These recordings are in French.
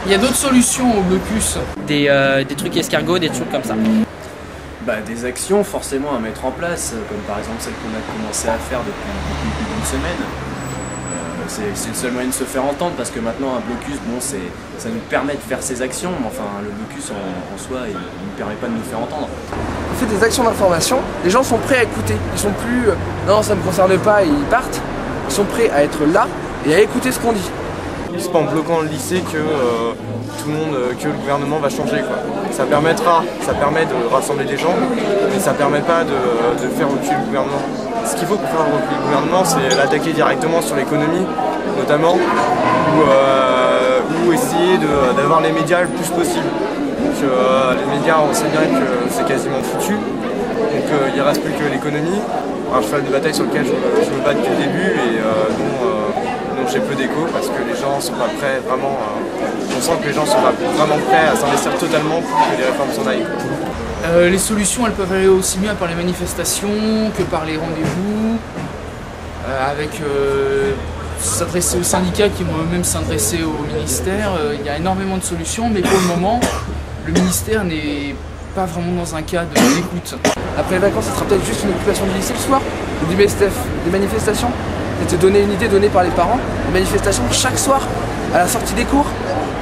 Il y a d'autres solutions au blocus. Des trucs escargots, des trucs comme ça. Des actions forcément à mettre en place, comme par exemple celle qu'on a commencé à faire depuis plus d'une semaine. C'est le seul moyen de se faire entendre parce que maintenant un blocus, bon, ça nous permet de faire ces actions, mais enfin le blocus en soi, il ne permet pas de nous faire entendre. On fait des actions d'information, les gens sont prêts à écouter, ils sont plus non ça me concerne pas et ils partent, ils sont prêts à être là et à écouter ce qu'on dit. C'est pas en bloquant le lycée que tout le monde, que le gouvernement va changer, quoi. Ça permet de rassembler des gens, mais ça permet pas de faire reculer le gouvernement. Ce qu'il faut pour faire reculer le gouvernement, c'est l'attaquer directement sur l'économie, notamment, ou essayer d'avoir les médias le plus possible. Donc les médias, on sait bien que c'est quasiment foutu, donc il ne reste plus que l'économie. Un cheval de bataille sur lequel je me bats depuis le début et dont j'ai peu d'écho parce que les gens sont pas prêts vraiment. On sent que les gens sont pas vraiment prêts à s'investir totalement pour que les réformes s'en aillent. Les solutions, elles peuvent aller aussi bien par les manifestations que par les rendez-vous, s'adresser aux syndicats qui vont eux-mêmes s'adresser au ministère. Il y a énormément de solutions, mais pour le moment, le ministère n'est pas vraiment dans un cas d'écoute. Après les vacances, ce sera peut-être juste une occupation du lycée le soir, ou du BSTF, des manifestations. C'est te donner une idée donnée par les parents, des manifestations chaque soir, à la sortie des cours.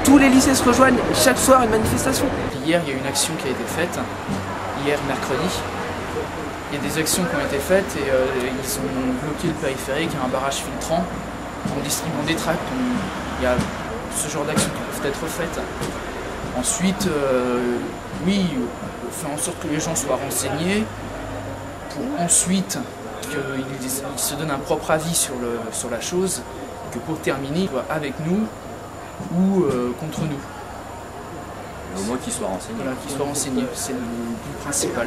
Tous les lycées se rejoignent, chaque soir une manifestation. Hier, il y a une action qui a été faite, hier mercredi. Il y a des actions qui ont été faites et ils ont bloqué le périphérique à un barrage filtrant en distribuant des tracts. Il y a ce genre d'actions qui peuvent être faites. Ensuite, oui, on fait en sorte que les gens soient renseignés pour ensuite qu'ils se donnent un propre avis sur la chose, que pour terminer, soit avec nous ou contre nous. Mais au moins qu'ils soient renseignés. Voilà, qu'ils soient renseignés, c'est le but principal.